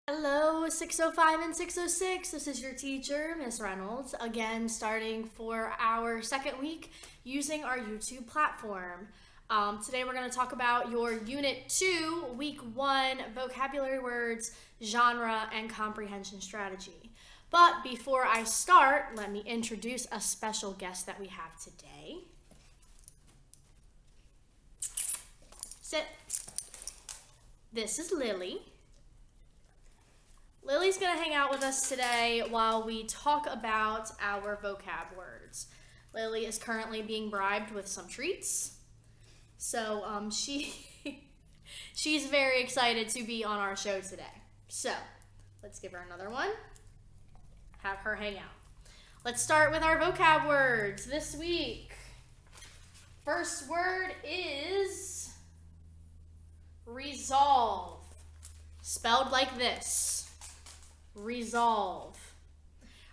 Hello, 605 and 606. This is your teacher, Miss Reynolds, again starting for our second week using our YouTube platform. Today we're going to talk about your Unit 2, Week 1 vocabulary words, genre, and comprehension strategy. But before I start, let me introduce a special guest that we have today. Sit. This is Lily. Lily's going to hang out with us today while we talk about our vocab words. Lily is currently being bribed with some treats. So she's very excited to be on our show today. So let's give her another one. Have her hang out. Let's start with our vocab words this week. First word is resolve. Spelled like this. Resolve.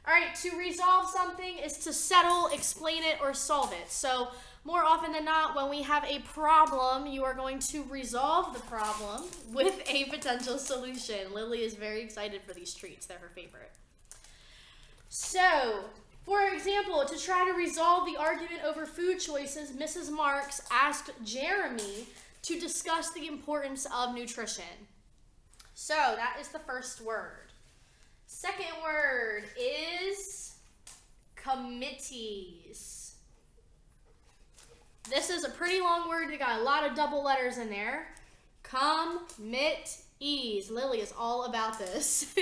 All right, to resolve something is to settle, explain it, or solve it. So more often than not, when we have a problem, you are going to resolve the problem with a potential solution. Lily is very excited for these treats. They're her favorite. So, for example, to try to resolve the argument over food choices, Mrs. Marks asked Jeremy to discuss the importance of nutrition. So, that is the first word. Second word is committees. This is a pretty long word. We got a lot of double letters in there. Committees. Lily is all about this.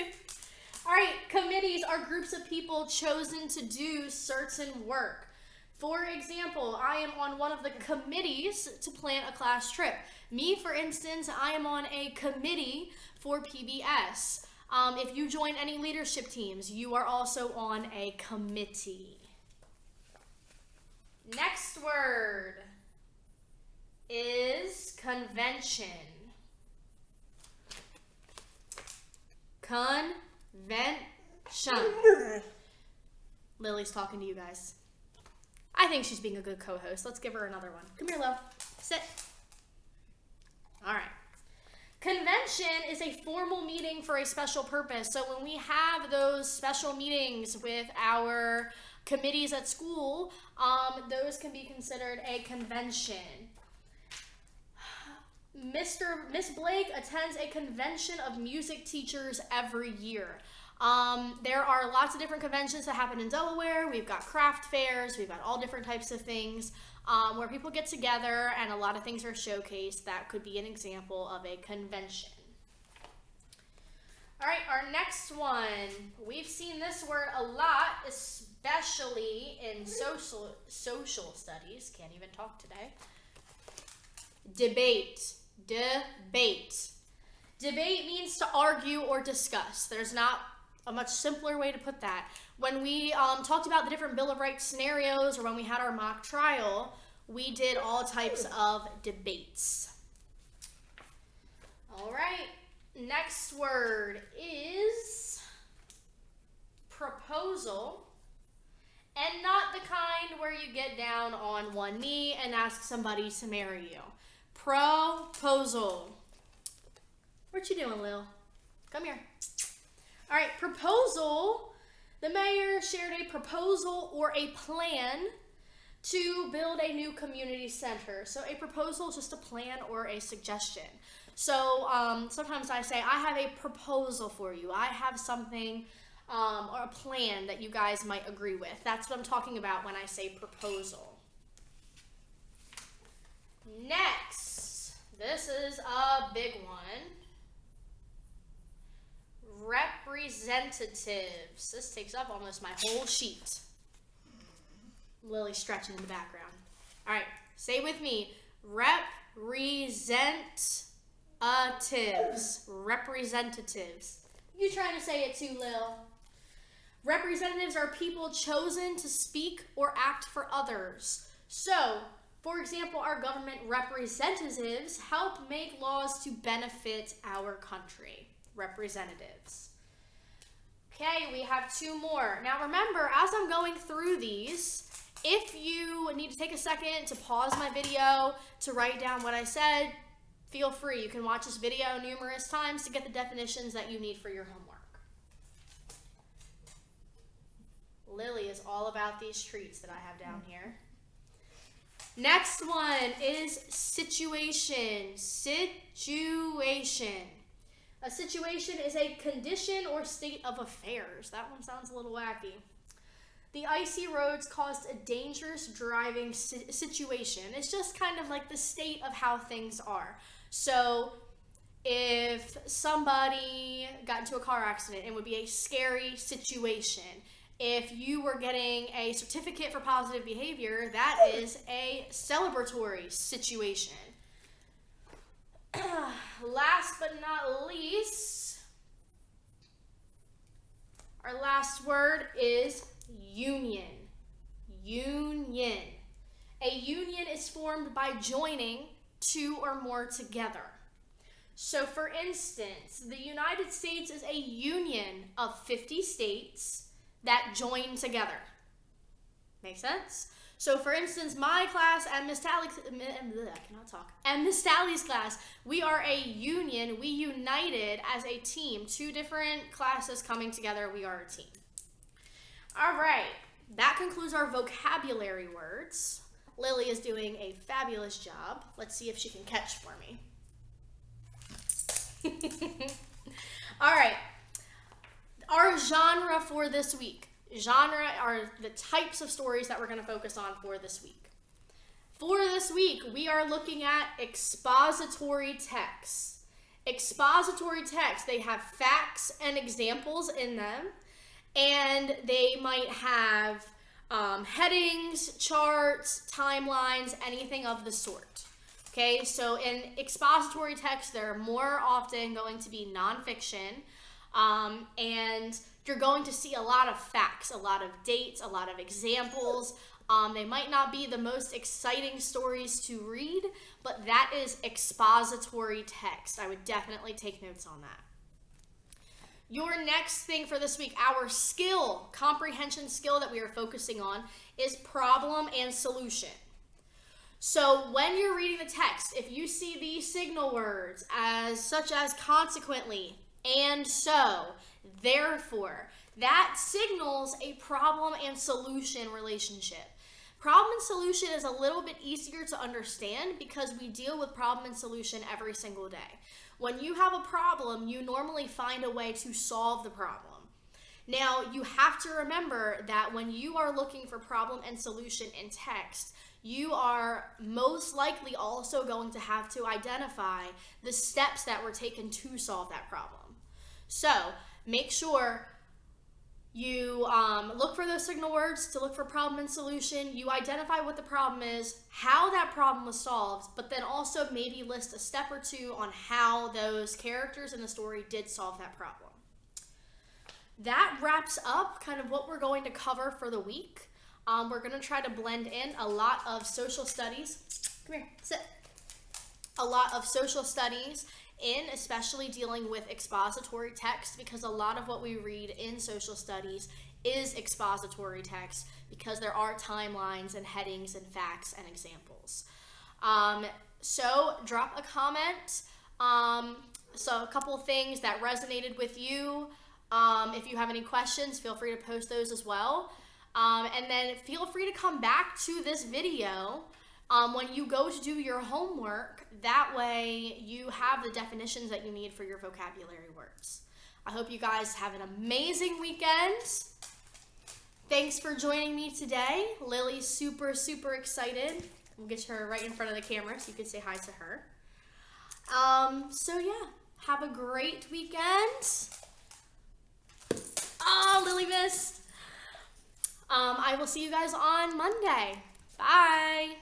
All right, committees are groups of people chosen to do certain work. For example, I am on one of the committees to plan a class trip. Me, for instance, I am on a committee for PBS. If you join any leadership teams, you are also on a committee. Next word is convention. Convention. Lily's talking to you guys. I think she's being a good co-host. Let's give her another one. Come here, Lil. Sit. All right. Convention is a formal meeting for a special purpose. So when we have those special meetings with our committees at school, those can be considered a convention. Miss Blake attends a convention of music teachers every year. There are lots of different conventions that happen in Delaware. We've got craft fairs. We've got all different types of things where people get together and a lot of things are showcased. That could be an example of a convention. All right, our next one. We've seen this word a lot, especially in social studies. Can't even talk today. Debate. Debate. Debate means to argue or discuss. There's not a much simpler way to put that. When we talked about the different Bill of Rights scenarios, or when we had our mock trial, we did all types of debates. All right, next word is proposal, and not the kind where you get down on one knee and ask somebody to marry you. Proposal. What you doing, Lil? Come here. All right, proposal. The mayor shared a proposal or a plan to build a new community center. So a proposal is just a plan or a suggestion. So sometimes I say, I have a proposal for you. I have something or a plan that you guys might agree with. That's what I'm talking about when I say proposal. Next, this is a big one. Representatives. This takes up almost my whole sheet. Lily stretching in the background. All right, say with me. Representatives. Representatives. You trying to say it too, Lil? Representatives are people chosen to speak or act for others. So, for example, our government representatives help make laws to benefit our country. Representatives. Okay, we have two more. Now remember, as I'm going through these, if you need to take a second to pause my video, to write down what I said, feel free. You can watch this video numerous times to get the definitions that you need for your homework. Lily is all about these treats that I have down here. Next one is situation. Situation. A situation is a condition or state of affairs. That one sounds a little wacky. The icy roads caused a dangerous driving situation. It's just kind of like the state of how things are. So if somebody got into a car accident, it would be a scary situation. If you were getting a certificate for positive behavior, that is a celebratory situation. Last but not least, our last word is union. Union. A union is formed by joining two or more together. So for instance, the United States is a union of 50 states that join together. Make sense? So for instance, my class and Miss Tally's class, we are a union. We united as a team. Two different classes coming together, we are a team. All right, that concludes our vocabulary words. Lily is doing a fabulous job. Let's see if she can catch for me. All right. Our genre for this week. Genre are the types of stories that we're going to focus on for this week. For this week, we are looking at expository texts. Expository texts, they have facts and examples in them, and they might have headings, charts, timelines, anything of the sort. Okay, so in expository texts, they're more often going to be nonfiction, and you're going to see a lot of facts, a lot of dates, a lot of examples. They might not be the most exciting stories to read, but that is expository text. I would definitely take notes on that. Your next thing for this week, our skill, comprehension skill that we are focusing on, is problem and solution. So when you're reading the text, if you see these signal words such as consequently, and so, therefore, that signals a problem and solution relationship. Problem and solution is a little bit easier to understand because we deal with problem and solution every single day. When you have a problem, you normally find a way to solve the problem. Now, you have to remember that when you are looking for problem and solution in text, you are most likely also going to have to identify the steps that were taken to solve that problem. So, make sure you look for those signal words to look for problem and solution. You identify what the problem is, how that problem was solved, but then also maybe list a step or two on how those characters in the story did solve that problem. That wraps up kind of what we're going to cover for the week. We're going to try to blend in a lot of social studies. Come here, sit. A lot of social studies especially dealing with expository text, because a lot of what we read in social studies is expository text because there are timelines and headings and facts and examples. So drop a comment. So a couple of things that resonated with you. If you have any questions, feel free to post those as well. And then feel free to come back to this video when you go to do your homework. That way you have the definitions that you need for your vocabulary words. I hope you guys have an amazing weekend. Thanks for joining me today. Lily's super, super excited. We'll get her right in front of the camera so you can say hi to her. So yeah, have a great weekend. Oh, Lily missed. I will see you guys on Monday. Bye.